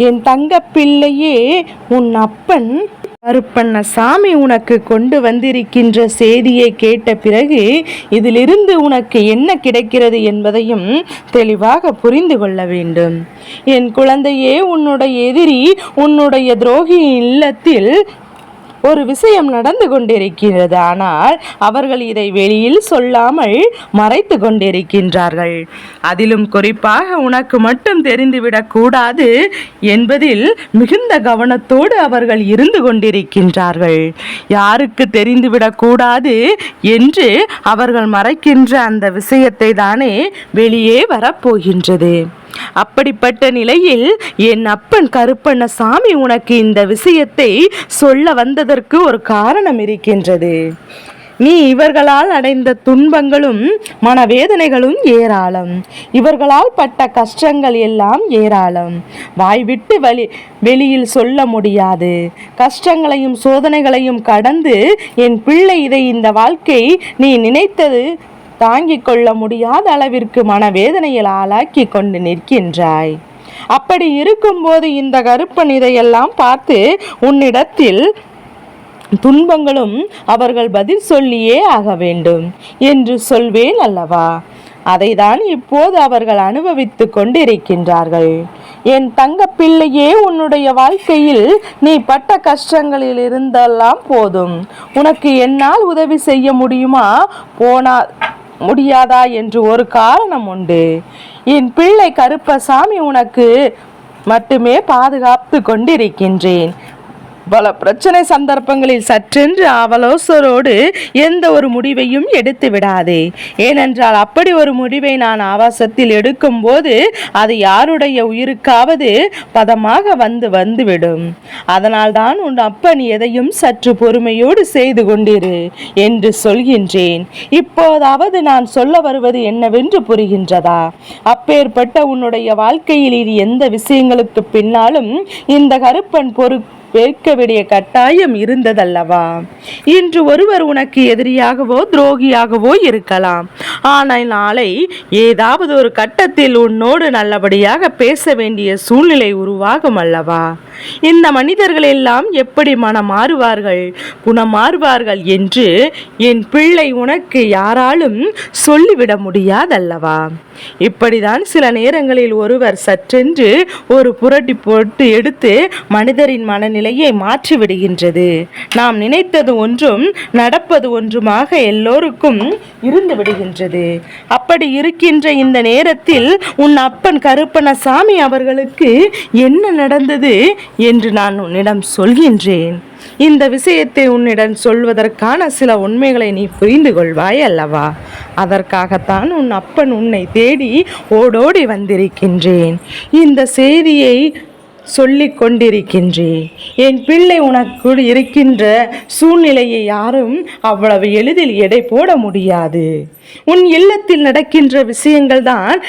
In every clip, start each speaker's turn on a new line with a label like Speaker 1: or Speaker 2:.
Speaker 1: என் தங்க பிள்ளையே, உன் அப்பன் கருப்பண்ணசாமி உனக்கு கொண்டு வந்திருக்கின்ற செய்தியை கேட்ட பிறகு இதிலிருந்து உனக்கு என்ன கிடைக்கிறது என்பதையும் தெளிவாக புரிந்து கொள்ள வேண்டும். என் குழந்தையே, உன்னுடைய எதிரி, உன்னுடைய துரோகி இல்லத்தில் ஒரு விஷயம் நடந்து கொண்டிருக்கிறது. ஆனால் அவர்கள் இதை வெளியில் சொல்லாமல் மறைத்து கொண்டிருக்கின்றார்கள். அதிலும் குறிப்பாக உனக்கு மட்டும் தெரிந்துவிடக் கூடாது என்பதில் மிகுந்த கவனத்தோடு அவர்கள் இருந்து கொண்டிருக்கின்றார்கள். யாருக்கு தெரிந்துவிடக் கூடாது என்று அவர்கள் மறைக்கின்ற அந்த விஷயத்தை தானே வெளியே வரப்போகின்றது. அப்படிப்பட்ட நிலையில் என் அப்பன் கருப்பண்ணசாமி உனக்கு இந்த விஷயத்தை சொல்ல வந்ததற்கு ஒரு காரணம் இருக்கின்றது. நீ இவர்களால் அடைந்த துன்பங்களும் மனவேதனைகளும் ஏராளம். இவர்களால் பட்ட கஷ்டங்கள் எல்லாம் ஏராளம். வாய்விட்டு வெளியில் சொல்ல முடியாது. கஷ்டங்களையும் சோதனைகளையும் கடந்து என் பிள்ளை இதை இந்த வாழ்க்கை நீ நினைத்தது தாங்கிக் கொள்ள முடியாத அளவிற்கு மனவேதனையில் ஆளாக்கி கொண்டு நிற்கின்றாய். அப்படி இருக்கும்போது இந்த கருப்பன் இதையெல்லாம் பார்த்து உன்னிடத்தில் துன்பங்களும் அவர்கள் பதில் சொல்லியே ஆக வேண்டும் என்று சொல்வேன் அல்லவா? அதைதான் இப்போது அவர்கள் அனுபவித்து கொண்டிருக்கின்றார்கள். என் தங்க பிள்ளையே, உன்னுடைய வாழ்க்கையில் நீ பட்ட கஷ்டங்களில் இருந்தெல்லாம் போதும். உனக்கு என்னால் உதவி செய்ய முடியாதா என்று ஒரு காரணம் உண்டு. என் பிள்ளை கருப்பசாமி உனக்கு மட்டுமே பாதுகாத்து கொண்டிருக்கின்றேன். பல பிரச்சனை சந்தர்ப்பங்களில் சற்றென்று அவலோசரோடு எந்த ஒரு முடிவையும் எடுத்து விடாதே. ஏனென்றால் அப்படி ஒரு முடிவை நான் ஆபாசத்தில் எடுக்கும் போது அது யாருடைய உயிருக்காவது பதமாக வந்துவிடும். அதனால் தான் உன் அப்பன் எதையும் சற்று பொறுமையோடு செய்து கொண்டிரு என்று சொல்கின்றேன். இப்போதாவது நான் சொல்ல வருவது என்னவென்று புரிகின்றதா? அப்பேற்பட்ட உன்னுடைய வாழ்க்கையில் இது எந்த விஷயங்களுக்கு பின்னாலும் இந்த கருப்பன் வைக்க வேண்டிய கட்டாயம் இருந்ததல்லவா? இன்று ஒருவர் உனக்கு எதிரியாகவோ துரோகியாகவோ இருக்கலாம். ஆனால் நாளை ஏதாவது ஒரு கட்டத்தில் உன்னோடு நல்லபடியாக பேச வேண்டிய சூழ்நிலை உருவாகும் அல்லவா? இந்த மனிதர்கள் எல்லாம் எப்படி மனம் மாறுவார்கள், குணம் மாறுவார்கள் என்று என் பிள்ளை உனக்கு யாராலும் சொல்லிவிட முடியாதல்லவா? இப்படிதான் சில நேரங்களில் ஒருவர் சற்றென்று ஒரு புரட்டி போட்டு எடுத்து மனிதரின் மனநிலையை மாற்றிவிடுகின்றது. நாம் நினைத்தது ஒன்றும் நடப்பது ஒன்றுமாக எல்லோருக்கும் இருந்து விடுகின்றது. அப்படி இருக்கின்ற இந்த நேரத்தில் உன் அப்பன் கருப்பண்ணசாமி அவர்களுக்கு என்ன நடந்தது என்று நான் உன்னிடம் சொல்கின்றேன். இந்த விஷயத்தை உன்னிடம் சொல்வதற்கான சில உண்மைகளை நீ புரிந்து கொள்வாய் அல்லவா? அதற்காகத்தான் உன் அப்பன் உன்னை தேடி ஓடோடி வந்திருக்கின்றேன். இந்த செய்தியை சொல்லிக் கொண்டிருக்கின்றேன். என் பிள்ளை உனக்குள் இருக்கின்ற சூழ்நிலையை யாரும் அவ்வளவு எளிதில் எடை போட முடியாது. உன் இல்லத்தில் நடக்கின்ற விஷயங்கள் தான்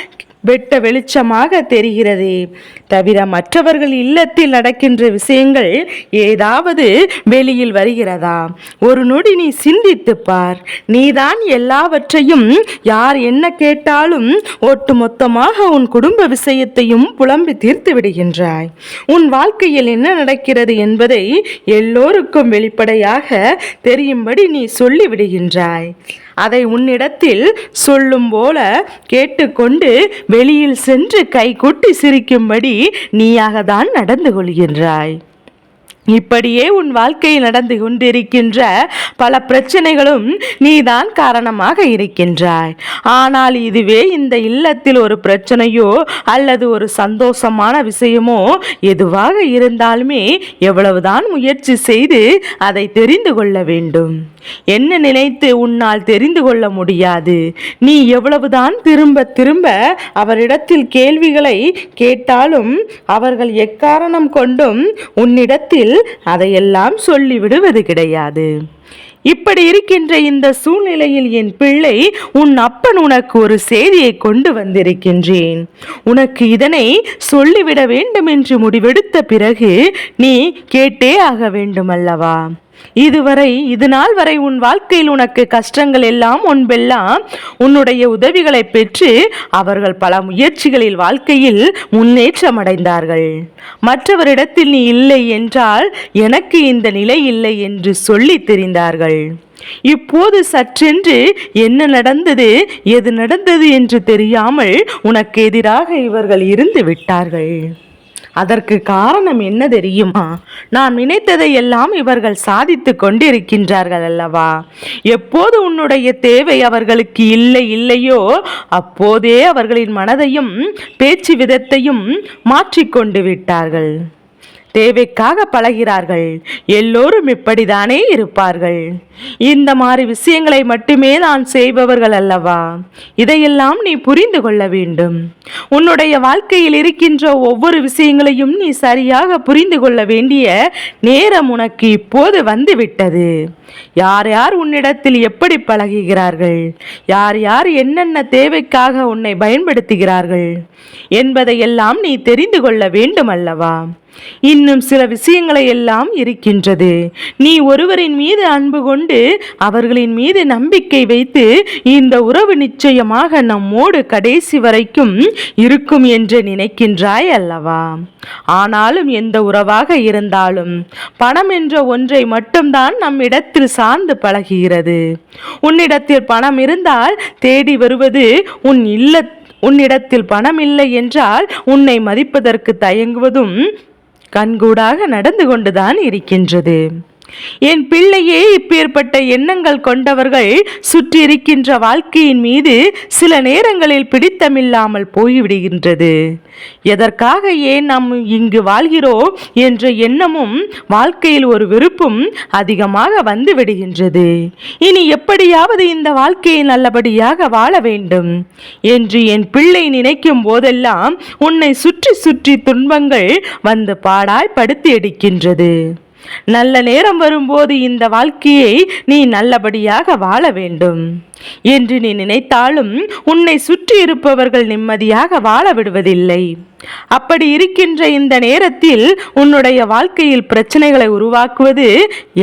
Speaker 1: வெட்ட வெளிச்சமாக தெரிகிறது. தவிர மற்றவர்கள் இல்லத்தில் நடக்கின்ற விஷயங்கள் ஏதாவது வெளியில் வருகிறதா? ஒரு நொடி நீ சிந்தித்து பார். நீதான் எல்லாவற்றையும் யார் என்ன கேட்டாலும் ஒட்டுமொத்தமாக உன் குடும்ப விஷயத்தையும் புலம்பி தீர்த்து விடுகின்றாய். உன் வாழ்க்கையில் என்ன நடக்கிறது என்பதை எல்லோருக்கும் வெளிப்படையாக தெரியும்படி நீ சொல்லிவிடுகின்றாய். அதை உன்னிடத்தில் சொல்லும் போல கேட்டுக்கொண்டு வெளியில் சென்று கை கொட்டி சிரிக்கும்படி நீயாக தான் நடந்து கொள்கின்றாய். இப்படியே உன் வாழ்க்கையில் நடந்து கொண்டிருக்கின்ற பல பிரச்சனைகளும் நீதான் காரணமாக இருக்கின்றாய். ஆனால் இதுவே இந்த இல்லத்தில் ஒரு பிரச்சனையோ அல்லது ஒரு சந்தோஷமான விஷயமோ எதுவாக இருந்தாலுமே எவ்வளவுதான் முயற்சி செய்து அதை தெரிந்து கொள்ள வேண்டும். என்ன நினைத்து உன்னால் தெரிந்து கொள்ள முடியாது. நீ எவ்வளவுதான் திரும்ப திரும்ப அவரிடத்தில் கேள்விகளை கேட்டாலும் அவர்கள் எக்காரணம் கொண்டும் உன்னிடத்தில் அதையெல்லாம் சொல்லிவிடுவது கிடையாது. இப்படி இருக்கின்ற இந்த சூழ்நிலையில் என் பிள்ளை, உன் அப்பன் உனக்கு ஒரு செய்தியை கொண்டு வந்திருக்கின்றேன். உனக்கு இதனை சொல்லிவிட வேண்டும் என்று முடிவெடுத்த பிறகு நீ கேட்டே ஆக வேண்டும் அல்லவா? இது நாள் வரை உன் வாழ்க்கையில் உனக்கு கஷ்டங்கள் எல்லாம் முன்பெல்லாம் உன்னுடைய உதவிகளை பெற்று அவர்கள் பல முயற்சிகளில் வாழ்க்கையில் முன்னேற்றம் அடைந்தார்கள். மற்றவரிடத்தில் நீ இல்லை என்றால் எனக்கு இந்த நிலை இல்லை என்று சொல்லி தெரிந்தார்கள். இப்போது சற்றென்று என்ன நடந்தது எது நடந்தது என்று தெரியாமல் உனக்கு எதிராக இவர்கள் இருந்து விட்டார்கள். அதற்கு காரணம் என்ன தெரியுமா? நான் நினைத்ததை எல்லாம் இவர்கள் சாதித்து கொண்டிருக்கின்றார்கள் அல்லவா? எப்போது உன்னுடைய தேவை அவர்களுக்கு இல்லையோ அப்போதே அவர்களின் மனதையும் பேச்சு விதத்தையும் மாற்றிக்கொண்டு விட்டார்கள். தேவைக்காக பழகிறார்கள். எல்லோரும் இப்படித்தானே இருப்பார்கள். இந்த மாதிரி விஷயங்களை மட்டுமே நான் செய்பவர்கள் அல்லவா? இதையெல்லாம் நீ புரிந்து கொள்ள வேண்டும். உன்னுடைய வாழ்க்கையில் இருக்கின்ற ஒவ்வொரு விஷயங்களையும் நீ சரியாக புரிந்து கொள்ள வேண்டிய நேரம் உனக்கு இப்போது வந்துவிட்டது. யார் யார் உன்னிடத்தில் எப்படி பழகுகிறார்கள், யார் யார் என்னென்ன தேவைக்காக உன்னை பயன்படுத்துகிறார்கள் என்பதையெல்லாம் நீ தெரிந்து கொள்ள வேண்டும் அல்லவா? இன்னும் சில விஷயங்களை எல்லாம் இருக்கின்றது. நீ ஒருவரின் மீது அன்பு கொண்டு அவர்களின் மீது நம்பிக்கை வைத்து இந்த உறவு நிச்சயமாக நம்மோடு கடைசி வரைக்கும் இருக்கும் என்று நினைக்கின்றாய் அல்லவா? ஆனாலும் எந்த உறவாக இருந்தாலும் பணம் என்ற ஒன்றை மட்டும்தான் நம்மிடத்தில் சார்ந்து பழகுகிறது. உன்னிடத்தில் பணம் இருந்தால் தேடி வருவது உன்னிடத்தில் பணம் இல்லை என்றால் உன்னை மதிப்பதற்கு தயங்குவதும் கண்கூடாக நடந்து கொண்டுதான் இருக்கின்றது. என் பிள்ளையே, இப்பேற்பட்ட எண்ணங்கள் கொண்டவர்கள் சுற்றி இருக்கின்ற வாழ்க்கையின் மீது சில நேரங்களில் பிடித்தமில்லாமல் போய்விடுகின்றது. எதற்காக ஏன் நாம் இங்கு வாழ்கிறோம் என்ற எண்ணமும் வாழ்க்கையில் ஒரு வெறுப்பும் அதிகமாக வந்து விடுகின்றது. இனி எப்படியாவது இந்த வாழ்க்கையை நல்லபடியாக வாழ வேண்டும் என்று என் பிள்ளை நினைக்கும் போதெல்லாம் உன்னை சுற்றி சுற்றி துன்பங்கள் வந்து பாடாய் படுத்தி எடுக்கின்றது. நல்ல நேரம் வரும்போது இந்த வாழ்க்கையை நீ நல்லபடியாக வாழ வேண்டும் என்று நீ நினைத்தாலும் உன்னை சுற்றி இருப்பவர்கள் நிம்மதியாக வாழ விடுவதில்லை. அப்படி இருக்கின்ற இந்த நேரத்தில் உன்னுடைய வாழ்க்கையில் பிரச்சனைகளை உருவாக்குவது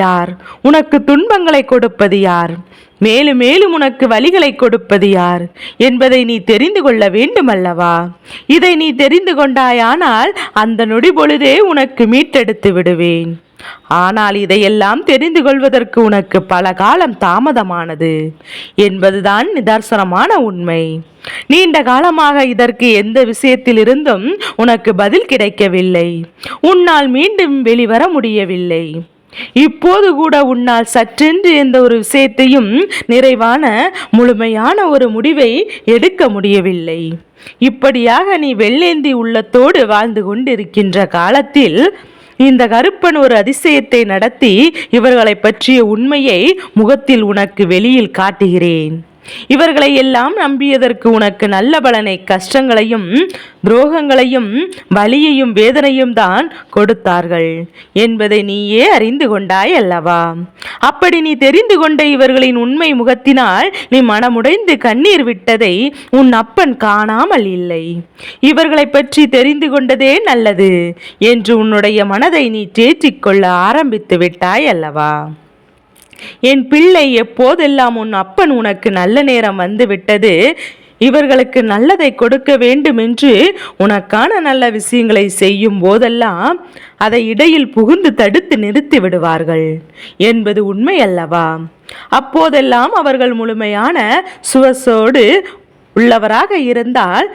Speaker 1: யார்? உனக்கு துன்பங்களை கொடுப்பது யார்? மேலும் மேலும் உனக்கு வலிகளை கொடுப்பது யார் என்பதை நீ தெரிந்து கொள்ள வேண்டும் அல்லவா? இதை நீ தெரிந்து கொண்டாயானால் அந்த நொடி பொழுதே உனக்கு மீட்டெடுத்து விடுவேன். ஆனால் இதையெல்லாம் தெரிந்து கொள்வதற்கு உனக்கு பல காலம் தாமதமானது என்பதுதான் நிதர்சனமான உண்மை. நீண்ட காலமாக இதற்கு எந்த விஷயத்திலிருந்தும் உனக்கு பதில் கிடைக்கவில்லை. உன்னால் மீண்டும் வெளிவர முடியவில்லை. இப்போது கூட உன்னால் சற்றென்று எந்த ஒரு விஷயத்தையும் நிறைவான முழுமையான ஒரு முடிவை எடுக்க முடியவில்லை. இப்படியாக நீ வெள்ளேந்தி உள்ளத்தோடு வாழ்ந்து கொண்டிருக்கின்ற காலத்தில் இந்த கருப்பன் ஒரு அதிசயத்தை நடத்தி இவர்களை பற்றிய உண்மையை முகத்தில் உனக்கு வெளியில் காட்டுகிறேன். இவர்களை எல்லாம் நம்பியதற்கு உனக்கு நல்ல பலனை கஷ்டங்களையும் துரோகங்களையும் வலியையும் வேதனையும் தான் கொடுத்தார்கள் என்பதை நீயே அறிந்து கொண்டாய் அல்லவா? அப்படி நீ தெரிந்து கொண்ட இவர்களின் உண்மை முகத்தினால் நீ மனமுடைந்து கண்ணீர் விட்டதை உன் அப்பன் காணாமல் இல்லை. இவர்களை பற்றி தெரிந்து கொண்டதே நல்லது என்று உன்னுடைய மனதை நீ தேற்றிக்கொள்ள ஆரம்பித்து விட்டாய் அல்லவா? என் பிள்ளை, எப்போதெல்லாம் உன் அப்பன் உனக்கு நல்ல நேரம் வந்து விட்டது, இவர்களுக்கு நல்லதை கொடுக்க வேண்டும் என்று உனக்கான நல்ல விஷயங்களை செய்யும் போதெல்லாம் அதை இடையில் புகுந்து தடுத்து நிறுத்தி விடுவார்கள் என்பது உண்மை அல்லவா? அப்போதெல்லாம் அவர்கள் முழுமையான சுவசோடு உள்ளவராக இருந்தால்,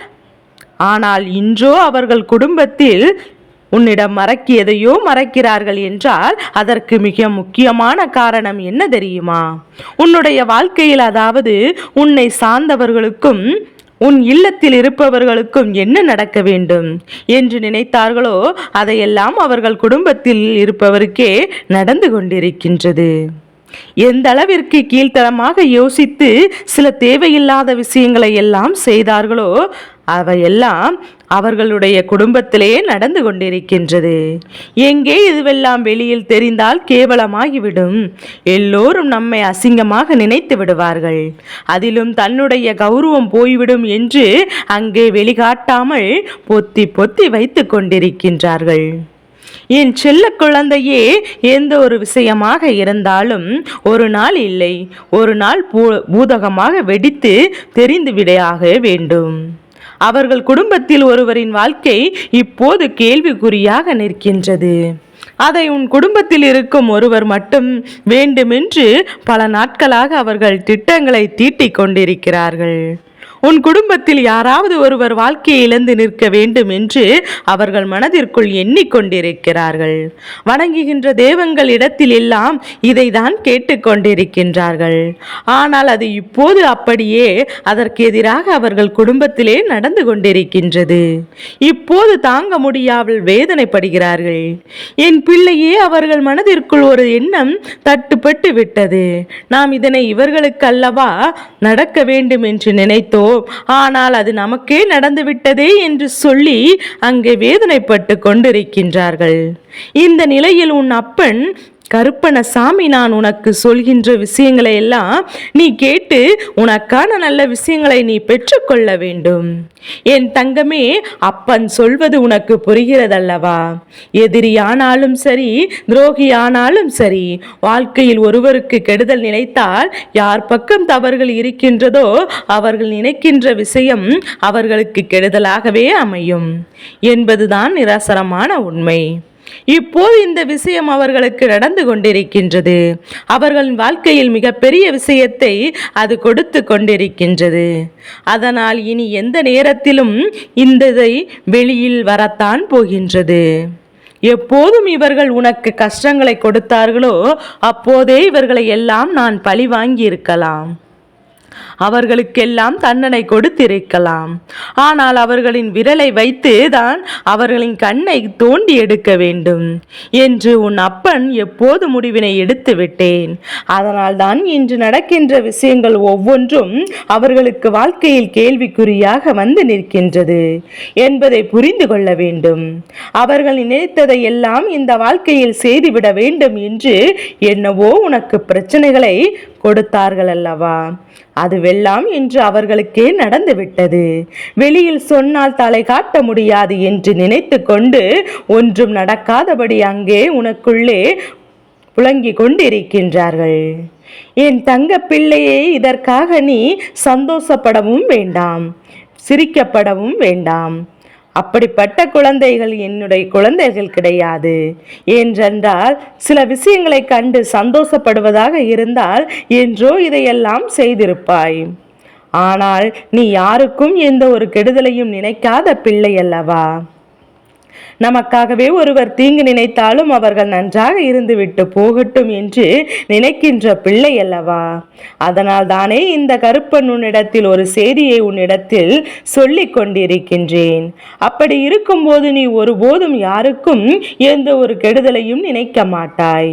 Speaker 1: ஆனால் இன்றோ அவர்கள் குடும்பத்தில் உன்னிடம் மறக்கியதையோ மறக்கிறார்கள் என்றால் அதற்கு மிக முக்கியமான காரணம் என்ன தெரியுமா? உன்னுடைய வாழ்க்கையில், அதாவது உன்னை சார்ந்தவர்களுக்கும் உன் இல்லத்தில் இருப்பவர்களுக்கும் என்ன நடக்க வேண்டும் என்று நினைத்தார்களோ அதையெல்லாம் அவர்கள் குடும்பத்தில் இருப்பவருக்கே நடந்து கொண்டிருக்கின்றது. எந்த அளவிற்கு கீழ்த்தரமாக யோசித்து சில தேவையில்லாத விஷயங்களை எல்லாம் செய்தார்களோ அவையெல்லாம் அவர்களுடைய குடும்பத்திலே நடந்து கொண்டிருக்கின்றது. எங்கே இதுவெல்லாம் வெளியில் தெரிந்தால் கேவலமாகிவிடும். எல்லோரும் நம்மை அசிங்கமாக நினைத்து விடுவார்கள். அதிலும் தன்னுடைய கௌரவம் போய்விடும் என்று அங்கே வெளிக்காட்டாமல் பொத்தி பொத்தி வைத்து கொண்டிருக்கின்றார்கள். என் செல்ல குழந்தையே, எந்த ஒரு விஷயமாக இருந்தாலும் ஒரு நாள் இல்லை, ஒரு நாள் பூதகமாக வெடித்து தெரிந்துவிடையாக வேண்டும். அவர்கள் குடும்பத்தில் ஒருவரின் வாழ்க்கை இப்போது கேள்விக்குறியாக நிற்கின்றது. அதை உன் குடும்பத்தில் இருக்கும் ஒருவர் மட்டும் வேண்டுமென்று பல நாட்களாக அவர்கள் திட்டங்களை தீட்டிக் கொண்டிருக்கிறார்கள். உன் குடும்பத்தில் யாராவது ஒருவர் வாழ்க்கையை இழந்து நிற்க வேண்டும் என்று அவர்கள் மனதிற்குள் எண்ணிக்கொண்டிருக்கிறார்கள். வணங்குகின்ற தெய்வங்கள் இடத்தில் எல்லாம் இதை தான் கேட்டுக்கொண்டிருக்கின்றார்கள். ஆனால் அது இப்போது அப்படியே அதற்கு எதிராக அவர்கள் குடும்பத்திலே நடந்து கொண்டிருக்கின்றது. இப்போது தாங்க முடியாமல் வேதனைப்படுகிறார்கள். என் பிள்ளையே, அவர்கள் மனதிற்குள் ஒரு எண்ணம் தட்டுப்பட்டு விட்டது. நாம் இதனை இவர்களுக்கு அல்லவா நடக்க வேண்டும் என்று நினைத்தோம், ஆனால் அது நமக்கே நடந்துவிட்டதே என்று சொல்லி அங்கே வேதனைப்பட்டு கொண்டிருக்கின்றார்கள். இந்த நிலையில் உன் அப்பன் கருப்பணசாமி நான் உனக்கு சொல்கின்ற விஷயங்களை எல்லாம் நீ கேட்டு உனக்கான நல்ல விஷயங்களை நீ பெற்றுக்கொள்ள வேண்டும். என் தங்கமே, அப்பன் சொல்வது உனக்கு புரிகிறதல்லவா? எதிரியானாலும் சரி, துரோகியானாலும் சரி, வாழ்க்கையில் ஒருவருக்கு கெடுதல் நினைத்தால் யார் பக்கம் தவறுகள் இருக்கின்றதோ அவர்கள் நினைக்கின்ற விஷயம் அவர்களுக்கு கெடுதலாகவே அமையும் என்பதுதான் நிரசனமான உண்மை. இப்போது இந்த விஷயம் அவர்களுக்கு நடந்து கொண்டிருக்கின்றது. அவர்களின் வாழ்க்கையில் மிகப்பெரிய விஷயத்தை அது கொடுத்து கொண்டிருக்கின்றது. அதனால் இனி எந்த நேரத்திலும் இந்ததை வெளியில் வரத்தான் போகின்றது. எப்போதும் இவர்கள் உனக்கு கஷ்டங்களை கொடுத்தார்களோ அப்போதே இவர்களை எல்லாம் நான் பழி வாங்கி இருக்கலாம், அவர்களுக்கெல்லாம் தண்டனை கொடுத்திருக்கலாம். ஆனால் அவர்களின் விரலை வைத்து தான் அவர்களின் கண்ணை தோண்டி எடுக்க வேண்டும் என்று உன் அப்பன் எப்போது முடிவினை எடுத்து விட்டேன். அதனால் தான் இன்று நடக்கின்ற விஷயங்கள் ஒவ்வொன்றும் அவர்களுக்கு வாழ்க்கையில் கேள்விக்குறியாக வந்து நிற்கின்றது என்பதை புரிந்து கொள்ள வேண்டும். அவர்கள் நினைத்ததை எல்லாம் இந்த வாழ்க்கையில் செய்துவிட வேண்டும் என்று என்னவோ உனக்கு பிரச்சனைகளை கொடுத்தார்கள் அல்லவா? அதுவெல்லாம் இன்று அவர்களுக்கே நடந்துவிட்டது. வெளியில் சொன்னால் தலை காட்ட முடியாது என்று நினைத்து கொண்டு ஒன்றும் நடக்காதபடி அங்கே உனக்குள்ளே புழங்கிக் கொண்டிருக்கின்றார்கள். என் தங்க பிள்ளையே, இதற்காக நீ சந்தோஷப்படவும் வேண்டாம், சிரிக்கப்படவும் வேண்டாம். அப்படிப்பட்ட குழந்தைகள் என்னுடைய குழந்தைகள் கிடையாது. ஏனென்றால் சில விஷயங்களை கண்டு சந்தோஷப்படுவதாக இருந்தால் என்றோ இதையெல்லாம் செய்திருப்பாய். ஆனால் நீ யாருக்கும் எந்த ஒரு கெடுதலையும் நினைக்காத பிள்ளை அல்லவா? நமக்காகவே ஒருவர் தீங்கு நினைத்தாலும் அவர்கள் நன்றாக இருந்துவிட்டு போகட்டும் என்று நினைக்கின்ற பிள்ளை அல்லவா? அதனால் தானே இந்த கருப்பன் உன்னிடத்தில் ஒரு செய்தியை உன்னிடத்தில் சொல்லிக் கொண்டிருக்கின்றேன். அப்படி இருக்கும்போது நீ ஒருபோதும் யாருக்கும் எந்த ஒரு கெடுதலையும் நினைக்க மாட்டாய்.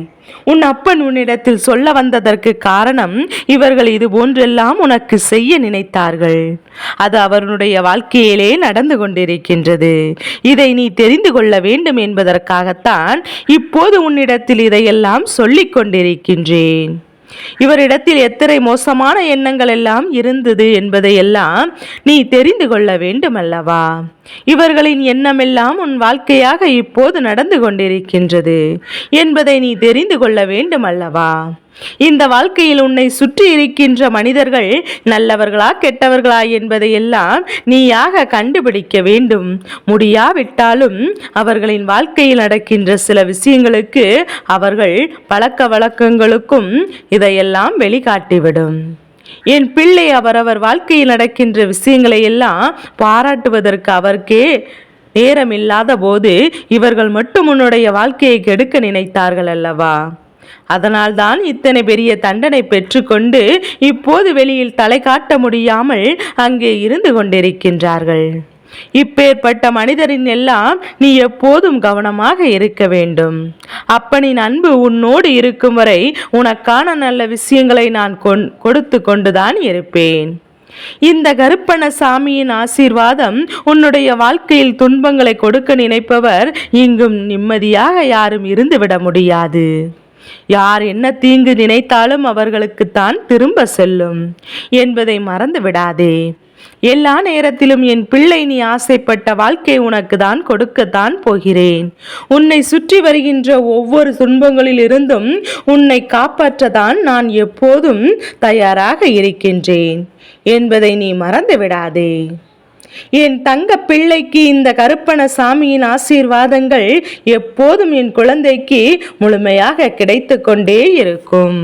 Speaker 1: உன் அப்பன் உன்னிடத்தில் சொல்ல வந்ததற்கு காரணம், இவர்கள் இது போன்றெல்லாம் உனக்கு செய்ய நினைத்தார்கள். அது அவருடைய வாழ்க்கையிலே நடந்து கொண்டிருக்கின்றது. இதை நீ தெரிந்து கொள்ள வேண்டும் என்பதற்காகத்தான் இப்போது உன்னிடத்தில் இதையெல்லாம் சொல்லிக் கொண்டிருக்கின்றேன். இவரிடத்தில் எத்தனை மோசமான எண்ணங்கள் எல்லாம் இருந்தது என்பதையெல்லாம் நீ தெரிந்து கொள்ள வேண்டும் அல்லவா? இவர்களின் எண்ணமெல்லாம் உன் வாழ்க்கையாக இப்போது நடந்து கொண்டிருக்கின்றது என்பதை நீ தெரிந்து கொள்ள வேண்டும் அல்லவா? இந்த வாழ்க்கையில் உன்னை சுற்றி இருக்கின்ற மனிதர்கள் நல்லவர்களா கெட்டவர்களா என்பதையெல்லாம் நீயாக கண்டுபிடிக்க வேண்டும். முடியாவிட்டாலும் அவர்களின் வாழ்க்கையில் நடக்கின்ற சில விஷயங்களுக்கு அவர்கள் பழக்க வழக்கங்களுக்கும் இதையெல்லாம் வெளிக்காட்டிவிடும். என் பிள்ளை, அவரவர் வாழ்க்கையில் நடக்கின்ற விஷயங்களை எல்லாம் பாராட்டுவதற்கு அவருக்கே நேரமில்லாத போது இவர்கள் மட்டும் உன்னுடைய வாழ்க்கையை கெடுக்க நினைத்தார்கள் அல்லவா? அதனால்தான் இத்தனை பெரிய தண்டனை பெற்றுக்கொண்டு இப்போது வெளியில் தலை காட்ட முடியாமல் அங்கே இருந்து கொண்டிருக்கின்றார்கள். இப்பேற்பட்ட மனிதரின் எல்லாம் நீ எப்போதும் கவனமாக இருக்க வேண்டும். அப்பனின் அன்பு உன்னோடு இருக்கும் வரை உனக்கான நல்ல விஷயங்களை நான் கொடுத்து கொண்டுதான் இருப்பேன். இந்த கருப்பணசாமியின் ஆசீர்வாதம் உன்னுடைய வாழ்க்கையில் துன்பங்களை கொடுக்க நினைப்பவர் இங்கும் நிம்மதியாக யாரும் இருந்துவிட முடியாது. யார் என்ன தீங்கு நினைத்தாலும் அவர்களுக்குத்தான் திரும்ப செல்லும் என்பதை மறந்து விடாதே. எல்லா நேரத்திலும் என் பிள்ளை நீ ஆசைப்பட்ட வாழ்க்கை உனக்கு தான் கொடுக்கத்தான் போகிறேன். உன்னை சுற்றி வருகின்ற ஒவ்வொரு துன்பங்களில் இருந்தும் உன்னை காப்பாற்றத்தான் நான் எப்போதும் தயாராக இருக்கின்றேன் என்பதை நீ மறந்து விடாதே. என் தங்க பிள்ளைக்கு இந்த கருப்பணசாமியின் ஆசீர்வாதங்கள் எப்போதும் என் குழந்தைக்கு முழுமையாக கிடைத்து கொண்டே இருக்கும்.